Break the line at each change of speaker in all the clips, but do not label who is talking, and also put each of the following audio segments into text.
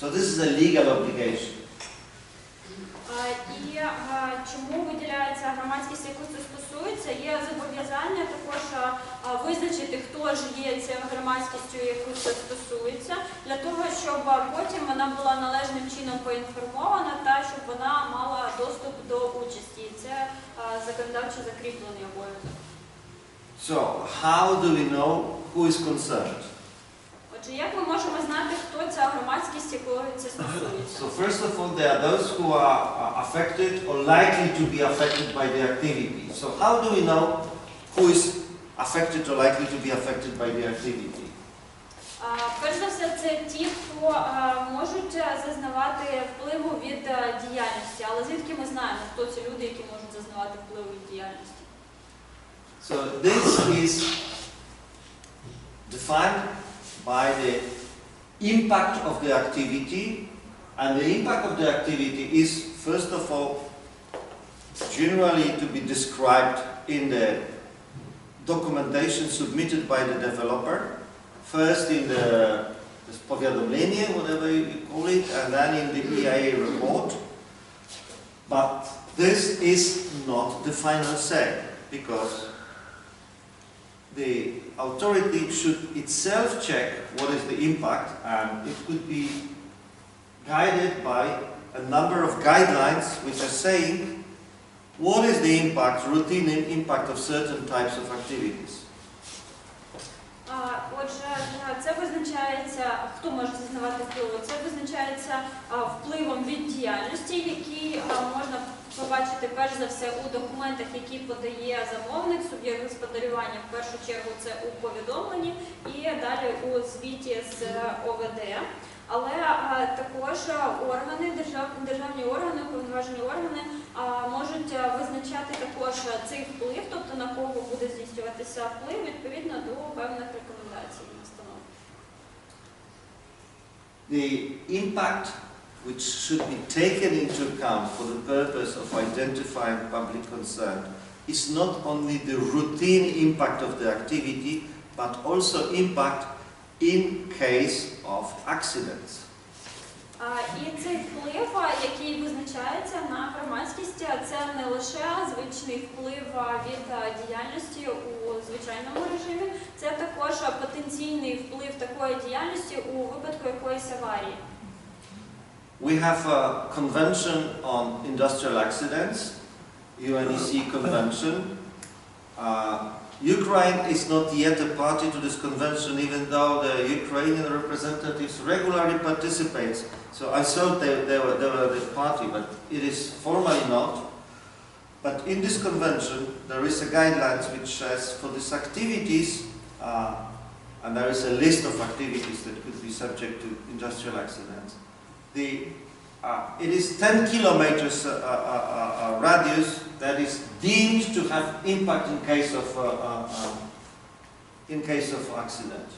So this is a legal obligation.
І чому виділяється громадськість, яку це стосується, є зобов'язання також визначити, хто ж є цією громадськістю, яку це стосується, для того, щоб потім вона була належним чином поінформована та щоб вона мала доступ до участі. І це законодавчо закріплений обов'язок.
So how do we know who is concerned?
Отже, як ми можемо знати, хто ця громадськість, якої це стосується?
So first of all, there are those who are affected or likely to be affected by the activity. So how do we know who is affected or likely to be affected by the activity?
Перш за все, це ті, хто можуть зазнавати впливу від діяльності. Але звідки ми знаємо, хто ці люди, які можуть зазнавати впливу від діяльності?
So this is defined by the impact of the activity, and the impact of the activity is, first of all, generally to be described in the documentation submitted by the developer, first in the powiadomienie, whatever you call it, and then in the EIA report. But this is not the final say, because the authority should itself check what is the impact, and it could be guided by a number of guidelines which are saying what is the impact, routine impact of certain types of activities.
Отже, це визначається, хто може зазнавати впливу, це визначається впливом від діяльності, який можна побачити перш за все у документах, які подає замовник, суб'єкт господарювання, в першу чергу це у повідомленні і далі у звіті з ОВД. Але також органи, державні органи, уповноважені органи можуть визначати також цей вплив, тобто на кого буде здійснюватися вплив, відповідно до певних рекомендацій настанов.
The impact which should be taken into account for the purpose of identifying public concern is not only the routine impact of the activity, but also impact in case of accidents.
І цей вплив, який визначається на громадськість, це не лише звичний вплив від діяльності у звичайному режимі, це також потенційний вплив такої діяльності у випадку якоїсь аварії.
We have a convention on industrial accidents, UNEC convention. Ukraine is not yet a party to this convention, even though the Ukrainian representatives regularly participate. So I thought they were the party, but it is formally not. But in this convention, there is a guidelines which says for these activities, and there is a list of activities that could be subject to industrial accidents. It is 10 kilometers radius that is deemed to have impact in case of accident.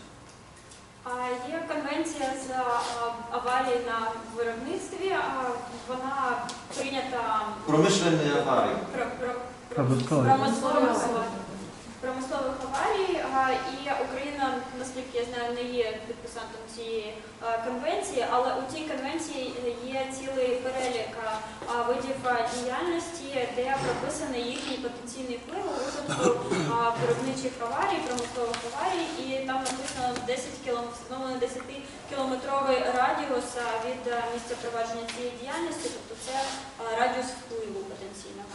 Є конвенція з аварій на виробництві, вона прийнята
Промислові аварії.
Промислових аварій, і Україна, наскільки я знаю, не є підписантом цієї конвенції, але у цій конвенції є цілий перелік видів діяльності, де прописаний їхній потенційний вплив у випадку виробничих аварій, промислових аварій, і там написано 10-кілометровий радіус від місця провадження цієї діяльності, тобто це радіус впливу потенційного.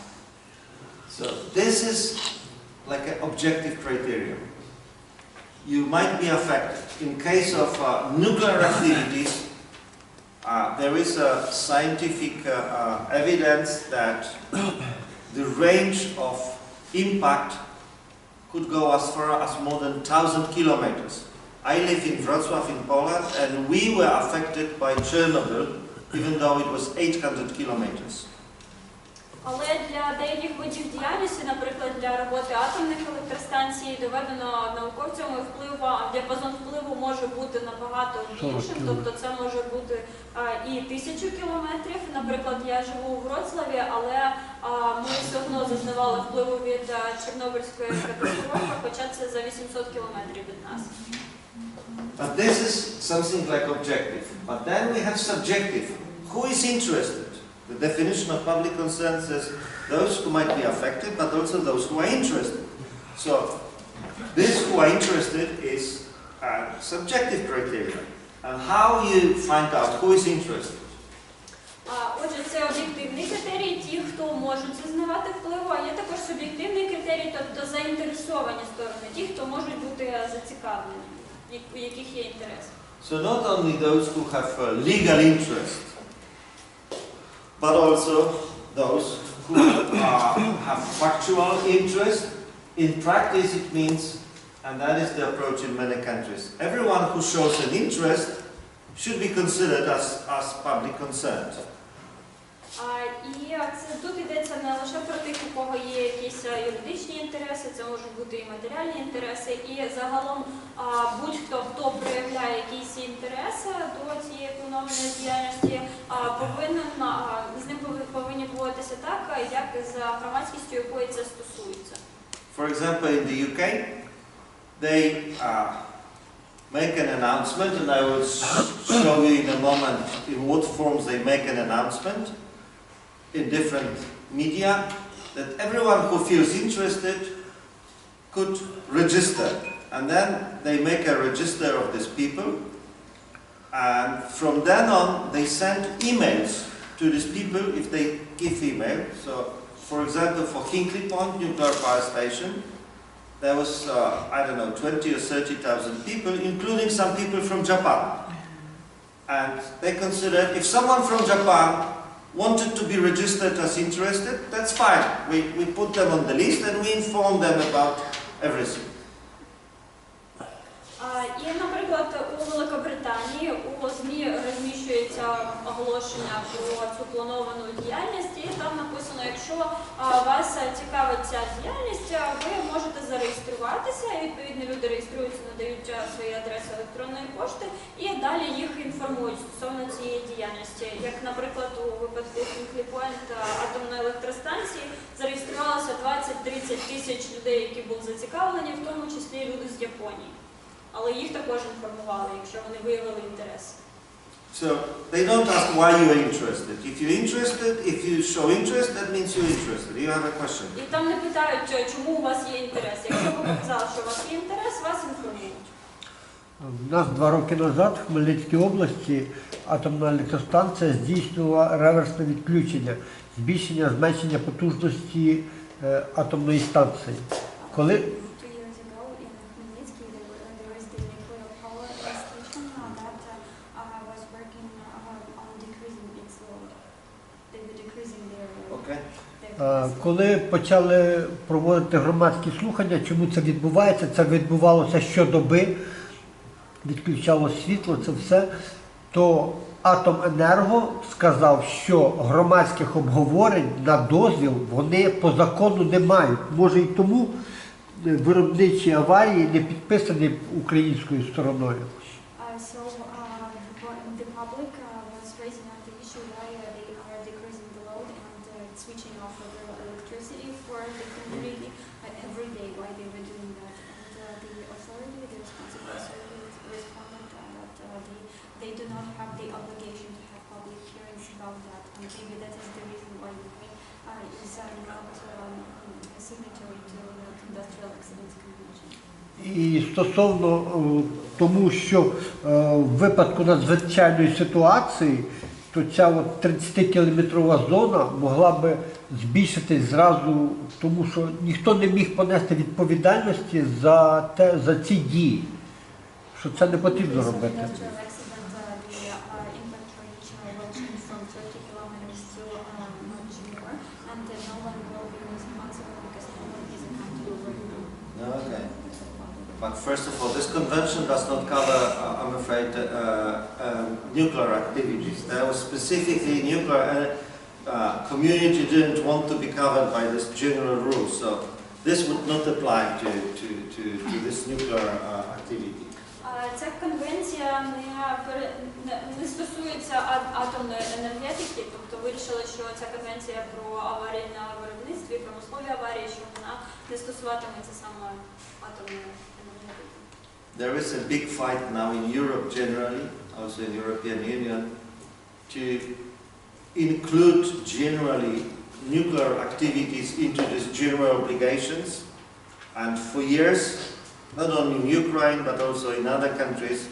So this is like an objective criterion. You might be affected. In case of nuclear activities, there is a scientific evidence that the range of impact could go as far as more than 1,000 kilometers. I live in Wrocław in Poland, and we were affected by Chernobyl, even though it was 800 kilometers.
Але для деяких видів діяльності, наприклад, для роботи атомних електростанцій, доведено науковцями діапазон впливу може бути набагато більшим, тобто це може бути і 1000 кілометрів. Наприклад, я живу у Вроцлаві, але ми все одно зазнавали впливу від Чорнобильської катастрофи, хоча це за 800 кілометрів від нас.
But this is something like objective. But then we have subjective. Who is interested? The definition of public concern says those who might be affected, but also those who are interested. So this who are interested is a subjective criteria. And how you find out who is interested?
Отже, це об'єктивний критерій, ті, хто можуть зазнавати впливу, а є також суб'єктивний критерій, тобто заінтересовані сторони, ті, хто можуть бути зацікавлені, у яких є інтерес.
So not only those who have legal interest, but also those who have factual interest. In practice it means, and that is the approach in many countries, everyone who shows an interest should be considered as public concern.
І тут йдеться не лише про тих, у кого є якісь юридичні інтереси, це можуть бути і матеріальні інтереси, і загалом будь-хто, хто проявляє якісь інтереси до цієї планованої діяльності, з ним повинні поводитися так, як з громадськістю, якої це стосується.
For example, in the UK, they make an announcement, and I will show you in a moment in what forms they make an announcement in different media, that everyone who feels interested could register. And then they make a register of these people, and from then on they send emails to these people if they give email. So, for example, for Hinkley Point nuclear power station, there was, I don't know, 20 or 30,000 people, including some people from Japan. And they considered if someone from Japan wanted to be registered as interested, that's fine. We put them on the list and we inform them about everything.
І, наприклад, у Великобританії у ЗМІ розміщується оголошення про цю плановану діяльність, і там написано, якщо вас цікавить ця діяльність, ви можете зареєструватися, і відповідно люди реєструються, надають свої адреси електронної пошти, і далі їх інформують стосовно цієї діяльності. Як, наприклад, у випадку Hinkley Point атомної електростанції зареєструвалося 20-30 тисяч людей, які були зацікавлені, в тому числі люди з Японії. Але їх також інформували, якщо вони виявили інтерес.
So they don't ask why you are interested. If you're interested, if you show interest, that means you're interested. You have a question.
І там не питають, чому у вас є інтерес. Якщо ви показали, що у вас є інтерес, вас інформують.
У нас 2 роки назад в Хмельницькій області атомна електростанція здійснювала реверсне відключення, збільшення, зменшення потужності атомної станції. Коли Коли почали проводити громадські слухання, чому це відбувається, це відбувалося щодоби, відключало світло, це все, то Атоменерго сказав, що громадських обговорень на дозвіл вони по закону не мають. Може і тому виробничі аварії не підписані українською стороною.
Switching off of the electricity for the community every day while they were doing that. And the authority, the responsible authority responded that they do not have the obligation to have public hearings about that. And maybe that is the reason why Ukraine is not a signatory to the Industrial Accidents Convention.
І стосовно тому, що в випадку надзвичайної ситуації, то ця 30-кілометрова зона могла би збільшитись зразу, тому що ніхто не міг понести відповідальності за ці дії, що це не потрібно робити.
But first of all, this convention does not cover, I'm afraid, nuclear activities. There was specifically nuclear community didn't want to be covered by this general rule, so this would not apply to this nuclear activity.
Ця конвенція не стосується атомної енергетики, тобто вирішили, що ця конвенція про аварії на виробництві, промислові аварії, що вона не стосуватиметься саме атомної енергетики.
there is a big fight now in Europe generally, also in the European Union, to include generally nuclear activities into these general obligations. And for years, not only in Ukraine but also in other countries,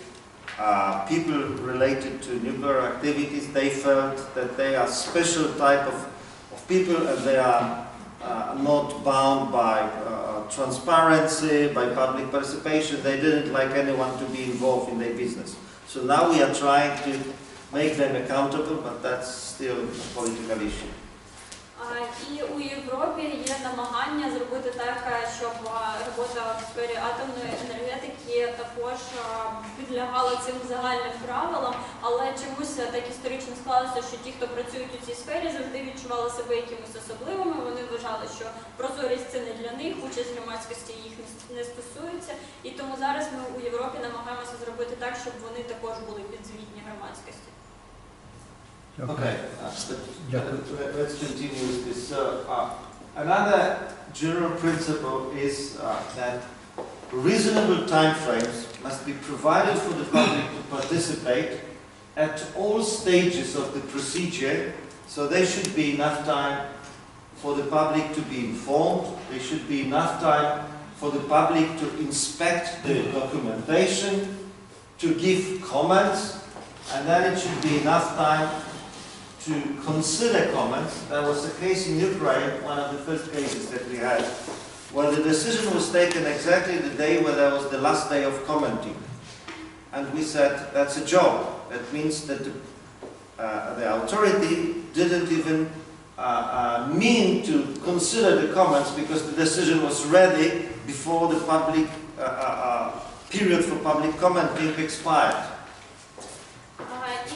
people related to nuclear activities, they felt that they are special type of people and they are not bound by transparency, by public participation. They didn't like anyone to be involved in their business. So now we are trying to make them accountable, but that's still a political issue.
І у Європі є намагання зробити так, щоб робота в сфері атомної енергетики також підлягала цим загальним правилам, але чомусь так історично склалося, що ті, хто працюють у цій сфері, завжди відчували себе якимось особливими, вони вважали, що прозорість це не для них, участь громадськості їх не стосується, і тому зараз ми у Європі намагаємося зробити так, щоб вони також були підзвітні громадськості.
Okay, let's continue with this. Another general principle is that reasonable time frames must be provided for the public to participate at all stages of the procedure, so there should be enough time for the public to be informed, there should be enough time for the public to inspect the documentation, to give comments, and then it should be enough time to consider comments. That was the case in Ukraine, one of the first cases that we had, where the decision was taken exactly the day where there was the last day of commenting. And we said, that's a job. That means that the authority didn't even mean to consider the comments because the decision was ready before the public period for public commenting expired.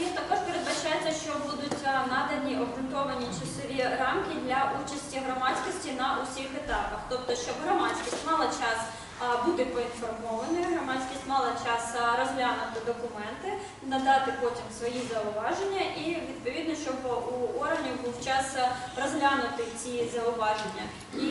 І також передбачається, що будуть надані обґрунтовані часові рамки для участі громадськості на усіх етапах. Тобто, щоб громадськість мала час бути поінформованою, громадськість мала час розглянути документи, надати потім свої зауваження і, відповідно, щоб у органів був час розглянути ці зауваження. І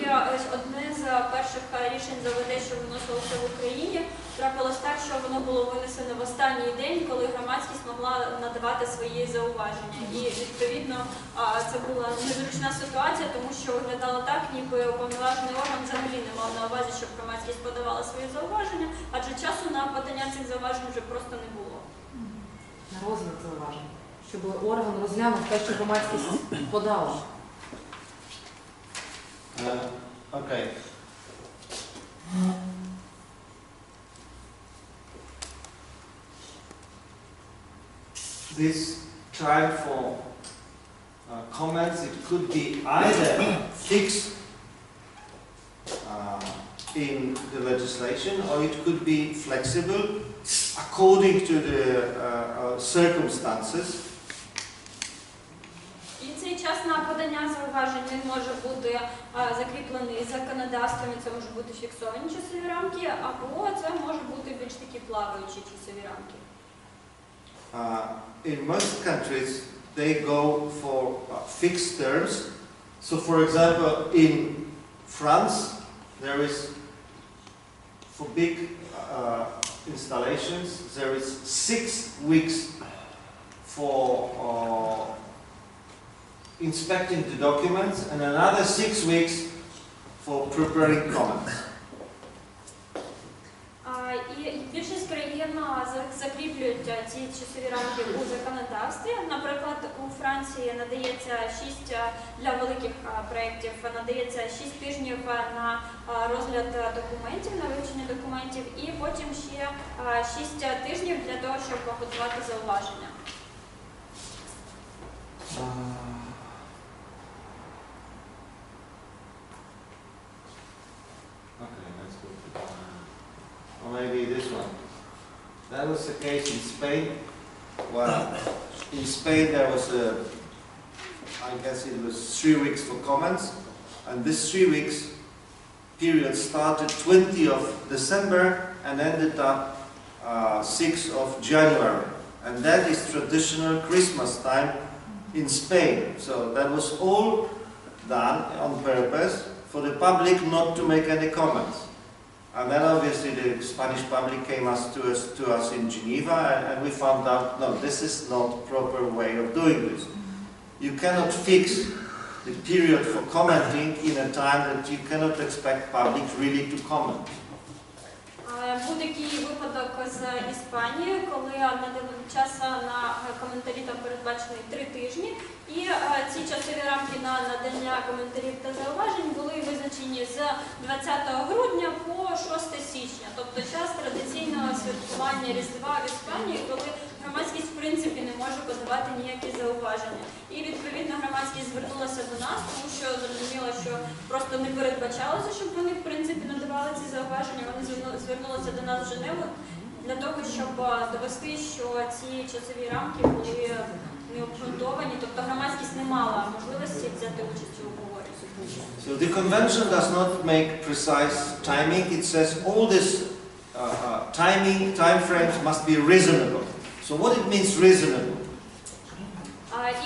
одне з перших рішень за ОВД, що виносилося в Україні, трапилось так, що воно було винесено в останній день, коли громадськість могла надавати свої зауваження. І, відповідно, це була незручна ситуація, тому що виглядало так, ніби уповноважений орган взагалі не мав на увазі, щоб громадськість подавала свої зауваження, адже часу на подання цих зауважень вже просто не було.
На розгляд зауважень, щоб орган розглянув те, що громадськість подала.
Okay. This time for comments, it could be either fixed in the legislation or it could be flexible according to the circumstances.
І цей час на подання зауважень він може бути закріплений законодавством, і це можуть бути фіксовані часові рамки, або це може бути більш такі плаваючі часові рамки.
In most countries, they go for fixed terms. So, for example, in France, there is, for big installations, there is 6 weeks for inspecting the documents and another 6 weeks for preparing comments.
І більшість країн закріплюють ці часові рамки у законодавстві. Наприклад, у Франції надається 6 для великих проєктів, надається 6 тижнів на розгляд документів, на вивчення документів, і потім ще 6 тижнів для того, щоб готувати зауваження.
Or maybe this one. That was the case in Spain. Well, in Spain there was I guess it was 3 weeks for comments, and this 3 weeks period started 20th of December and ended up 6th of January. And that is traditional Christmas time in Spain. So that was all done on purpose for the public not to make any comments. And then obviously the Spanish public came to us in Geneva, and we found out, no, this is not proper way of doing this. You cannot fix the period for commenting in a time that you cannot expect public really to comment.
Був такий випадок з Іспанії, коли час на коментарі там передбачений 3 тижні, і ці часові рамки на надання коментарів та зауважень були визначені з 20 грудня по 6 січня, тобто час традиційного святкування Різдва в Іспанії, коли громадськість в принципі не може подавати ніякі зауваження. І відповідно громадськість звернулася до нас, тому що зрозуміло, що просто не передбачалося, щоб вони в принципі надавали ці зауваження. Вони звернулися до нас в Женеву для того, щоб довести, що ці часові рамки були необґрунтовані, тобто громадськість не мала можливості взяти участь у обговоренні.
So the convention does not make precise timing. It says all this time frames must be reasonable. So what it means reasonable?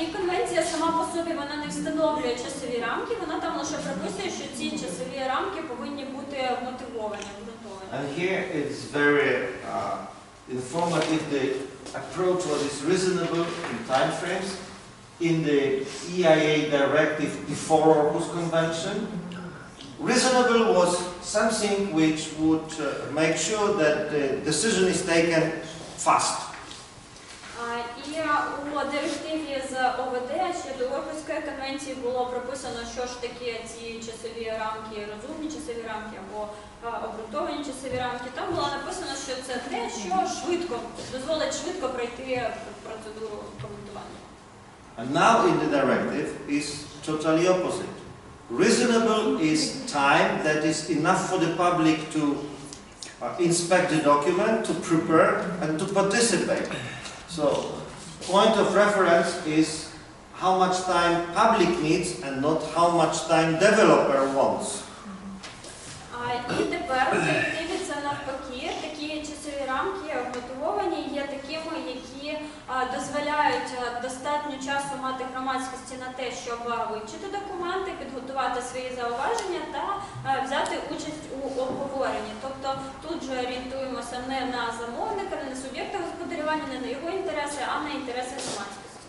І конвенція сама по собі вона не встановлює часові рамки, вона там лише прописує, що ці часові рамки повинні бути вмотивовані, обґрунтовані.
And here it's very informative the approach what is reasonable in time frames. In the EIA directive before Aarhus Convention, reasonable was something which would make sure that the decision is taken fast.
І у директиві з ОВД ще до Орхуської конвенції було прописано, що ж таке ці часові рамки, розумні часові рамки або обґрунтовані часові рамки. Там було написано, що це те, що швидко, дозволить швидко пройти процедуру коментування.
And now in the directive is totally opposite. Reasonable is time that is enough for the public to inspect the document, to prepare and to participate. So, point of reference is how much time public needs and not how much time developer wants.
І тепер в директиві це навпаки, такі часові рамки мотивовані є такими, які дозволяють достатньо часу мати громадськості на те, щоб вивчити документи, підготувати свої зауваження та взяти участь у обговоренні. Тобто тут же орієнтуємося не на замовника, не на суб'єкта господарювання, не на його інтереси, а на інтереси громадськості.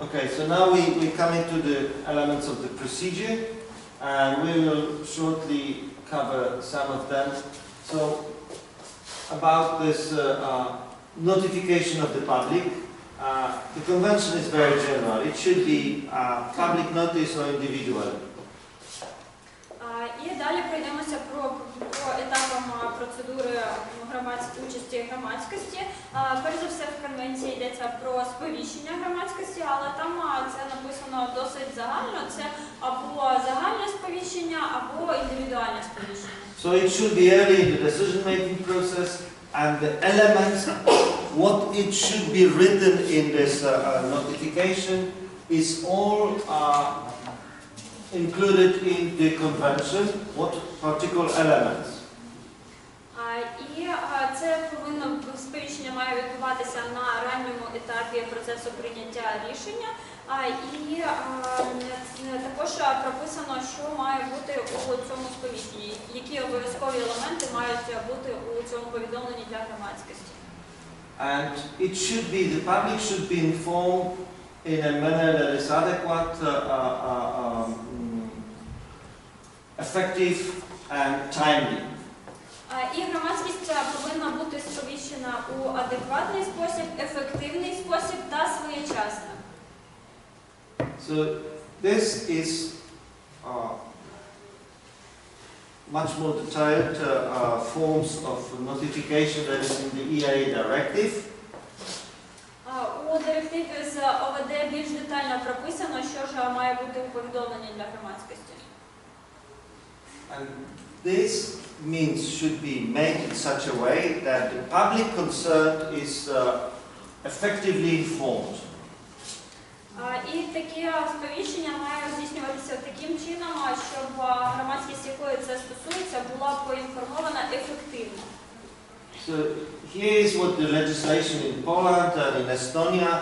Okay, so now we come into the elements of the procedure. And we will shortly cover some of them. So, about this notification of the public, the convention is very general. It should be public notice or individual.
І далі пройдемося по етапам процедури участі громадськості. Перш за все в конвенції йдеться про сповіщення громадськості, але там це написано досить загально. Це або загальне сповіщення, або індивідуальне сповіщення.
So it should be early in the decision-making process, and the elements, what it should be written in this notification is all included in the convention. What particular elements?
І це сповіщення має відбуватися на ранньому етапі процесу прийняття рішення. І також прописано, що має бути у цьому сповіщенні, які обов'язкові елементи мають бути у цьому повідомленні для громадськості.
And it should be, the public should be informed in a manner that is adequate, effective and timely.
І громадськість повинна бути сповіщена у адекватний спосіб, ефективний спосіб та своєчасно.
So this is much more detailed forms of notification that is in the EIA directive.
У директиві з ОВД більш детально прописано, що ж має бути у повідомленні для громадськості.
And this means should be made in such a way that the public concerned is effectively informed.
І таке сповіщення має здійснюватися таким чином, щоб громадськість, якої це стосується, була поінформована ефективно.
So here is what the legislation in Poland and in Estonia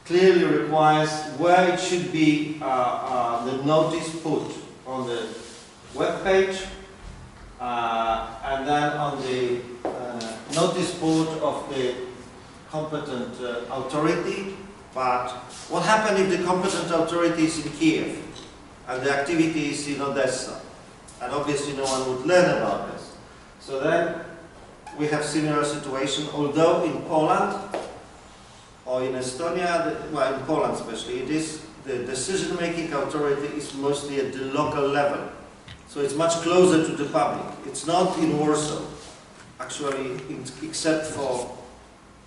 clearly requires, where it should be the notice put on the web page, and then on the notice board of the competent authority. But what happens if the competent authority is in Kiev and the activity is in Odessa? And obviously no one would learn about this. So then we have similar situation, although in Poland or in Estonia, well in Poland especially, it is the decision-making authority is mostly at the local level. So it's much closer to the public. It's not in Warsaw. Actually, except for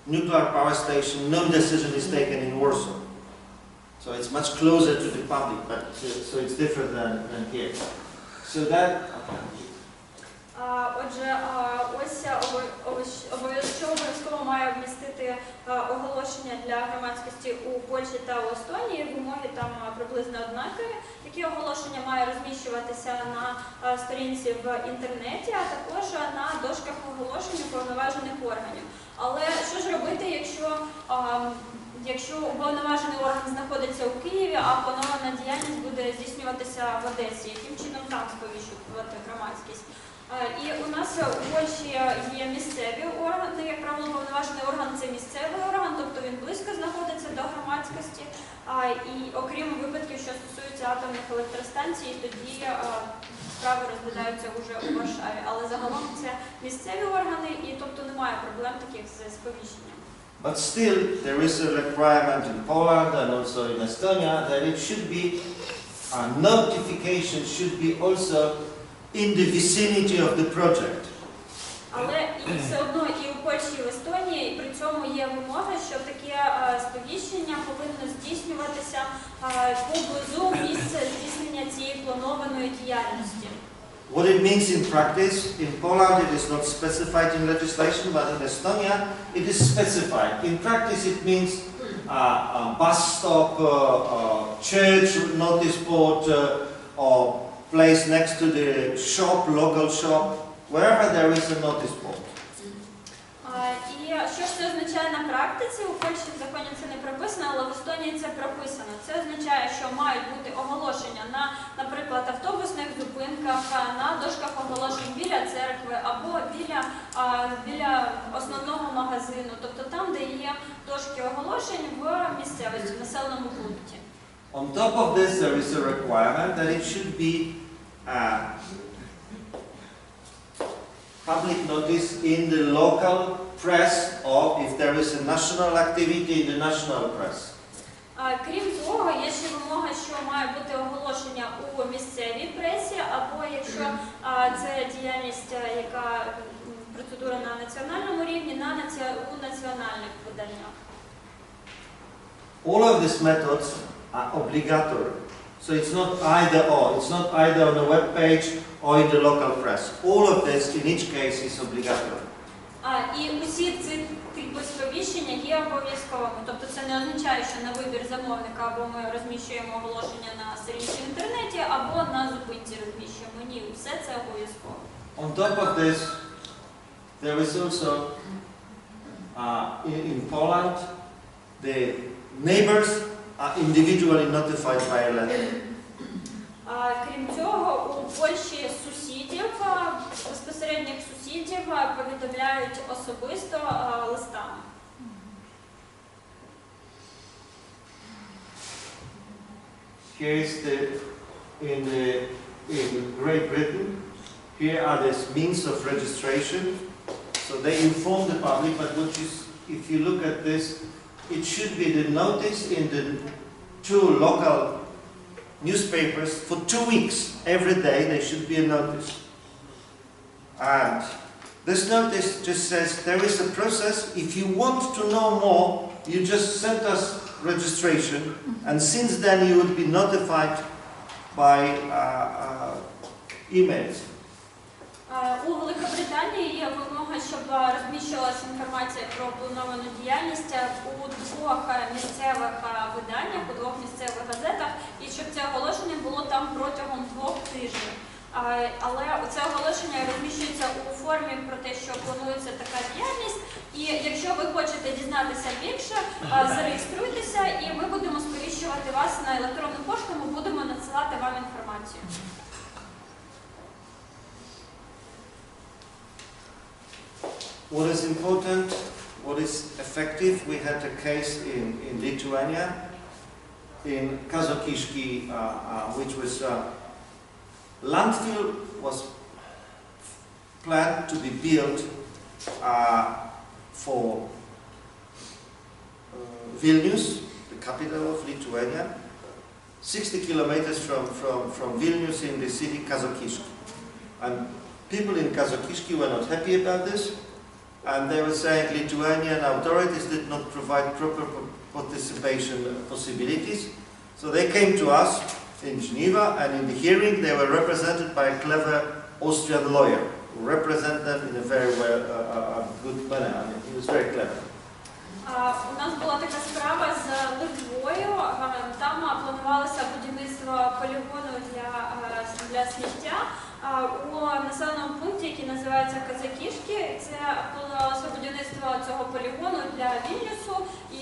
nuclear power station, no decision is taken in Warsaw. So it's much closer to the public, but so it's different than here. So that.
Отже, ось обов'язково має вмістити оголошення для громадськості у Польщі та у Естонії. Вимоги там приблизно однакові. Такі оголошення має розміщуватися на сторінці в інтернеті, а також на дошках оголошень уповноважених органів. Але що ж робити, якщо уповноважений орган знаходиться у Києві, а планована діяльність буде здійснюватися в Одесі? Яким чином там сповіщувати громадськість? І у нас у Польщі є місцеві органи, як правило, уповноважений орган – це місцевий орган, тобто він близько знаходиться до громадськості. І окрім випадків, що стосуються атомних електростанцій, тоді справи розглядаються вже у Варшаві. Але загалом це місцеві органи, і тобто немає проблем таких з сповіщенням.
But still, there is a requirement in Poland and also in Estonia that it should be, notification should be also in the vicinity of the project.
Але і все одно і у Польщі, і в Естонії при цьому є вимога, що таке сповіщення повинно здійснюватися поблизу місця здійснення цієї планованої діяльності.
What it means in practice, in Poland it is not specified in legislation, but in Estonia it is specified. In practice it means a bus stop, church notice board, or place next to the shop, local shop, wherever there is a notice board.
І що ж це означає на практиці? У Польщі в законі це не прописано, але в Естонії це прописано. Це означає, що мають бути оголошення на, наприклад, автобусних зупинках, на дошках оголошень біля церкви або біля основного магазину, тобто там, де є дошки оголошень в місцевості, в населеному пункті.
On top of this, there is a requirement that it should be public notice in the local press, or if there is a national activity, in the national press.
Крім того, є ще вимога, що має бути оголошення у місцевій пресі, або якщо це діяльність, яка процедура на національному рівні, у національних виданнях.
All of these methods are obligatory. So it's not either or. It's not either on the web page or in the local press. All of this, in each case, is obligatory.
І усі ці типи сповіщення є обов'язковими. Тобто це не означає, що на вибір замовника або ми розміщуємо оголошення на сторінці в інтернеті, або на зупинці розміщуємо. Ні, все це обов'язково.
On top of this, there is also, in Poland, the neighbors are individually notified by a letter.
Крім цього, у Польщі сусідів, безпосередніх сусідів повідомляють особисто листами.
Here is in Great Britain, here are the means of registration. So they inform the public, but if you look at this, it should be the notice in the two local newspapers for 2 weeks. Every day there should be a notice. And this notice just says there is a process. If you want to know more, you just send us registration, and since then you will be notified by emails.
У Великобританії є вимога, щоб розміщувалася інформація про плановану діяльність у двох місцевих виданнях, у двох місцевих газетах, і щоб це оголошення було там протягом 2 тижнів. Але це оголошення розміщується у формі про те, що планується така діяльність, і якщо ви хочете дізнатися більше, зареєструйтеся, і ми будемо сповіщувати вас на електронну пошту, ми будемо надсилати вам інформацію.
what is important, what is effective. We had a case in Lithuania, in Kazakishki, which was landfill was planned to be built for Vilnius, the capital of Lithuania, 60 kilometers from Vilnius in the city Kazakishki. And people in Kazakishki were not happy about this, and they were saying Lithuanian authorities did not provide proper participation possibilities. So they came to us in Geneva, and in the hearing they were represented by a clever Austrian lawyer who represented them in a very good manner. I mean, he was very clever.
У нас була така справа з Литвою. Там планувалося будівництво полігону для сміття у населеному пункті, який називається Казакішки. Це планувалося будівництво цього полігону для Вільнюсу. І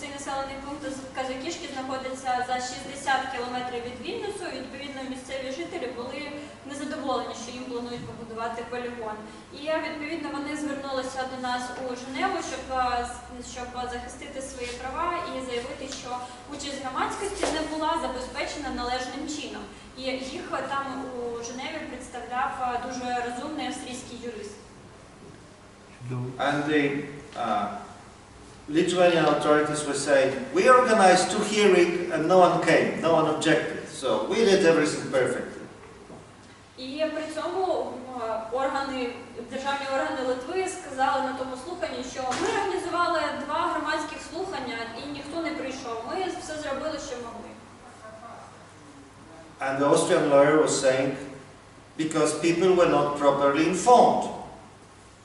цей населений пункт з Казакішки знаходиться за 60 кілометрів від Вільнюсу. І, відповідно, місцеві жителі були незадоволені, що їм планують побудувати полігон. І, відповідно, вони звернулися до нас у Женеву, щоб захистити свої права і заявити, що участь громадськості не була забезпечена належним чином. І їх там у Женеві представляв дуже розумний австрійський юрист.
And the Lithuanian authorities were saying, we organized 2 hearings and no one came, no one objected. So we did everything perfectly.
І при цьому державні органи Литви сказали на тому слуханні, що ми організували 2 громадських слухання і ніхто не прийшов. Ми все зробили, що могли.
And the Austrian lawyer was saying, because people were not properly informed.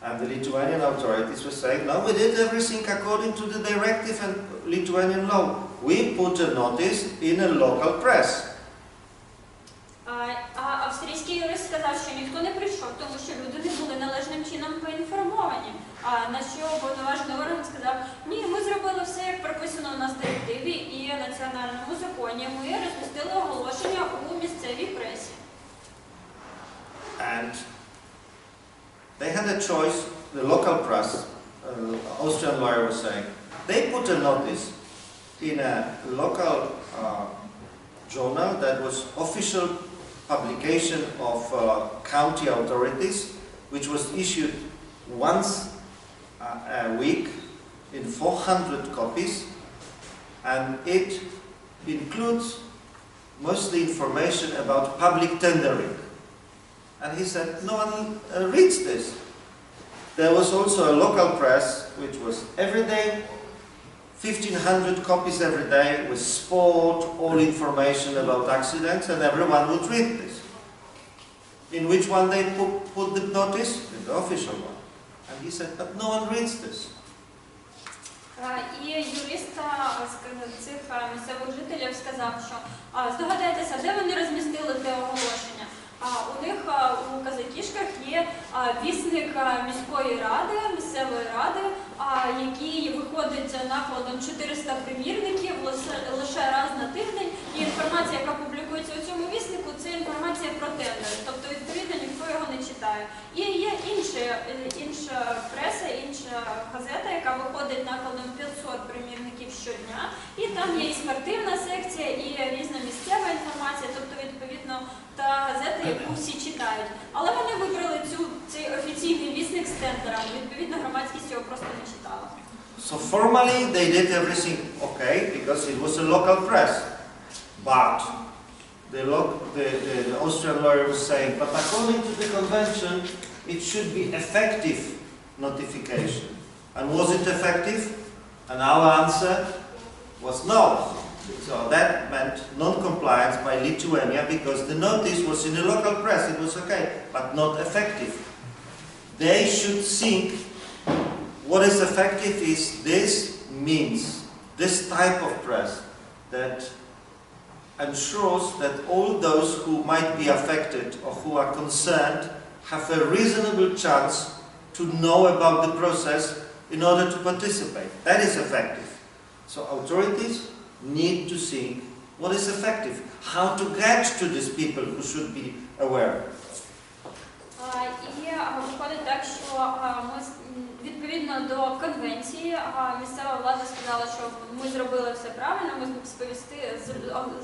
And the Lithuanian authorities were saying, no, we did everything according to the directive and Lithuanian law. We put a notice in a local press.
А австрійський юрист сказав, що ніхто не прийшов, тому що люди не були належним чином поінформовані. На що повноважений орган сказав, ні, ми зробили все, як прописано у нас в директиві і національному законі. Ми розмістили оголошення у місцевій пресі.
And they had a choice, the local press, Austrian lawyer was saying, they put a notice in a local journal that was official publication of county authorities, which was issued once a week in 400 copies, and it includes mostly information about public tendering. And he said, no one reads this. There was also a local press, which was every day, 1,500 copies every day with sport, all information about accidents, and everyone would read this. In which one they put the notice? In the official one. And he said, but no one reads this.
І юрист цих місцевих жителів сказав, що здогадайтеся, де вони розмістили те оголошення. У них у Казакішках є вісник міської ради, місцевої ради, який виходить накладом 400 примірників лише раз на тиждень. І інформація, яка публікується у цьому віснику, це інформація про тендери. Тобто, відповідно, ніхто його не читає. І є інша преса, інша газета, яка виходить накладом 500 примірників щодня. І там є і спортивна секція, і різна місцева інформація, тобто, відповідно, та газета, яку всі читають. Але вони вибрали цей офіційний вісник з тендерами. Відповідно, громадськість його просто не читала.
So formally they did everything okay because it was a local press. But the Austrian lawyer was saying, but according to the convention, it should be effective notification. And was it effective? And our answer was no. So that meant non-compliance by Lithuania because the notice was in the local press, it was okay, but not effective. They should think what is effective is this means, this type of press that ensures that all those who might be affected or who are concerned have a reasonable chance to know about the process in order to participate. That is effective. So authorities need to think what is effective, how to get to these people who should be aware.
І виходить так, що відповідно до конвенції, місцева влада сказала, що ми зробили все правильно, ми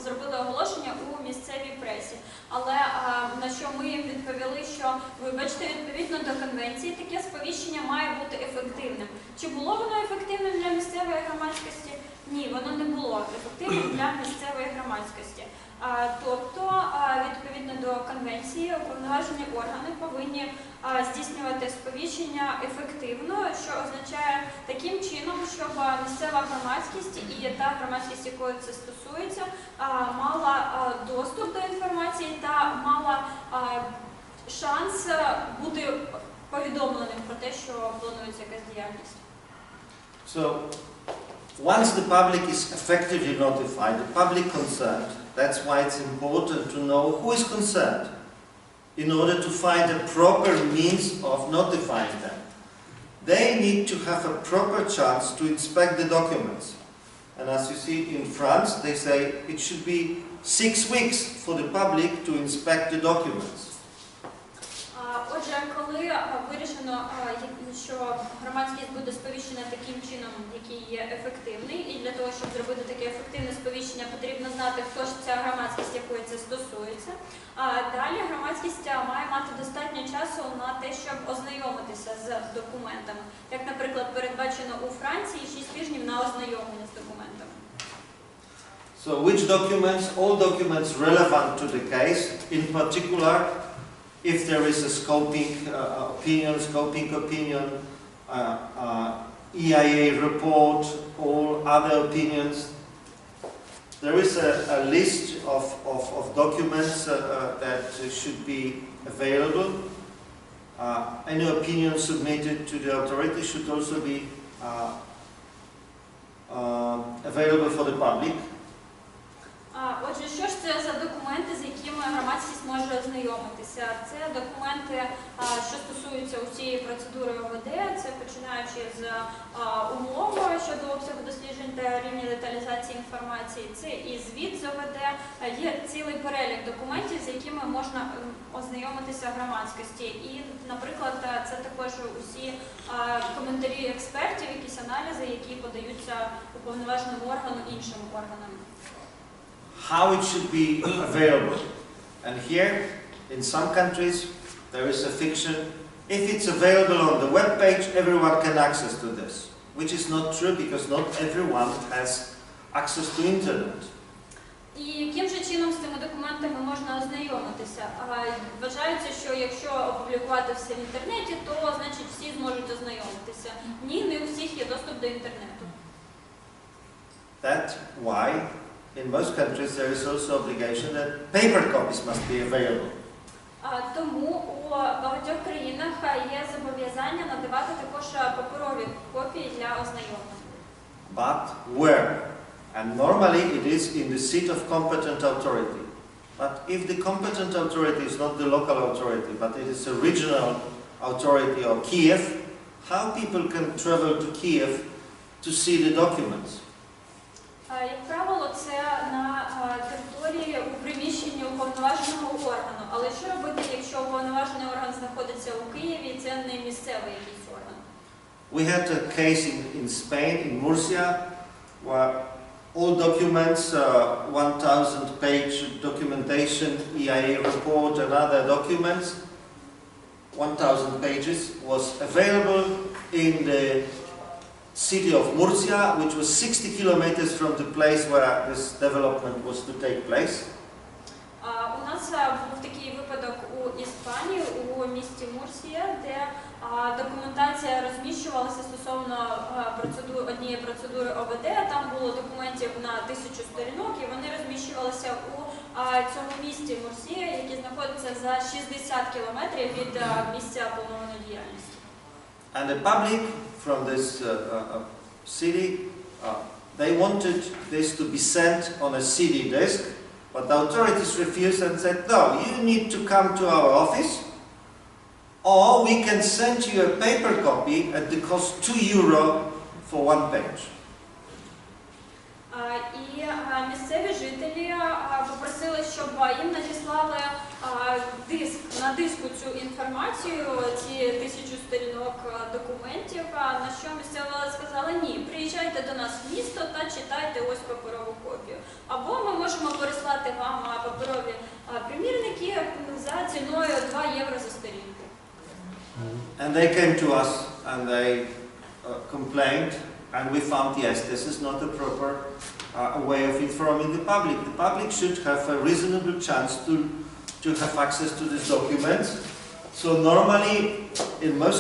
зробили оголошення у місцевій пресі. Але на що ми їм відповіли, що, вибачте, відповідно до конвенції, таке сповіщення має бути ефективним. Чи було воно ефективним для місцевої громадськості? Ні, воно не було ефективним для місцевої громадськості. Тобто, відповідно до конвенції, уповноважені органи повинні здійснювати сповіщення ефективно, що означає таким чином, щоб місцева громадськість і та громадськість, якої це стосується, мала доступ до інформації та мала шанс бути повідомленим про те, що планується якась діяльність.
So, once the public is effectively notified, the public concerned, that's why it's important to know who is concerned in order to find a proper means of notifying them. They need to have a proper chance to inspect the documents. And as you see in France, they say it should be 6 weeks for the public to inspect the documents.
Отже, коли вирішено, що громадськість буде сповіщена таким чином, який є ефективний, і для того, щоб зробити таке ефективне сповіщення, потрібно знати, хто ж ця громадськість, якої це стосується. Далі громадськість має мати достатньо часу на те, щоб ознайомитися з документами. Як, наприклад, передбачено у Франції 6 тижнів на ознайомлення з документами.
So, which documents? All documents relevant to the case, in particular, if there is a scoping opinion, EIA report, all other opinions. There is a list of documents that should be available. Any opinion submitted to the authority should also be available for the public.
Отже, що ж це за документи, з якими громадськість може ознайомитися? Це документи, що стосуються усієї процедури ОВД, це починаючи з умов щодо обсягу досліджень та рівня деталізації інформації, це і звіт з ОВД, є цілий перелік документів, з якими можна ознайомитися громадськості. І, наприклад, це також усі коментарі експертів, якісь аналізи, які подаються уповноваженому органу іншим органам.
How it should be available. And here, in some countries, there is a fiction. If it's available on the web page, everyone can access to this. Which is not true, because not everyone has access to internet.
І яким же чином з цими документами можна ознайомитися? Вважається, що якщо опублікувати все в інтернеті, то, значить, всі зможуть ознайомитися. Ні, не у всіх є доступ до інтернету.
That's why in most countries there is also obligation that paper copies must be available.
Тому у багатьох країнах є зобов'язання надавати також паперові копії для ознайомлення.
But where? And normally it is in the seat of competent authority. But if the competent authority is not the local authority, but it is a regional authority or Kiev, how people can travel to Kiev to see the documents?
Як правило, це на території у приміщенні уповноваженого органу. Але що робити, якщо уповноважений орган знаходиться у Києві, і це не місцевий якийсь орган?
We had a case in Spain, in Murcia, where all documents, 1,000-page documentation, EIA report and other documents, 1,000 pages, was available in the city of Murcia, which was 60 kilometers from the place where this development was to take place.
У нас був такий випадок у Іспанії, у місті Мурсія, де документація розміщувалася стосовно однієї процедури ОВД. Там було документів на 1000 сторінок, і вони розміщувалися у цьому місті Мурсія, який знаходиться за 60 кілометрів від місця планованої діяльності.
And the public from this city, they wanted this to be sent on a CD disk, but the authorities refused and said, no, you need to come to our office, or we can send you a paper copy at the cost €2 for 1 page.
І місцеві жителі попросили, щоб їм надіслали диск на диску цю інформацію, ці 1000 сторінок документів, на що місцева влада сказала: ні, приїжджайте до нас в місто та читайте ось паперову копію. Або ми можемо переслати вам паперові примірники за ціною 2 євро за сторінку.
And they came to us and they complained, and we found, yes, this is not a proper way of informing the public. The public should have a reasonable chance to have access to these documents. So normally, in most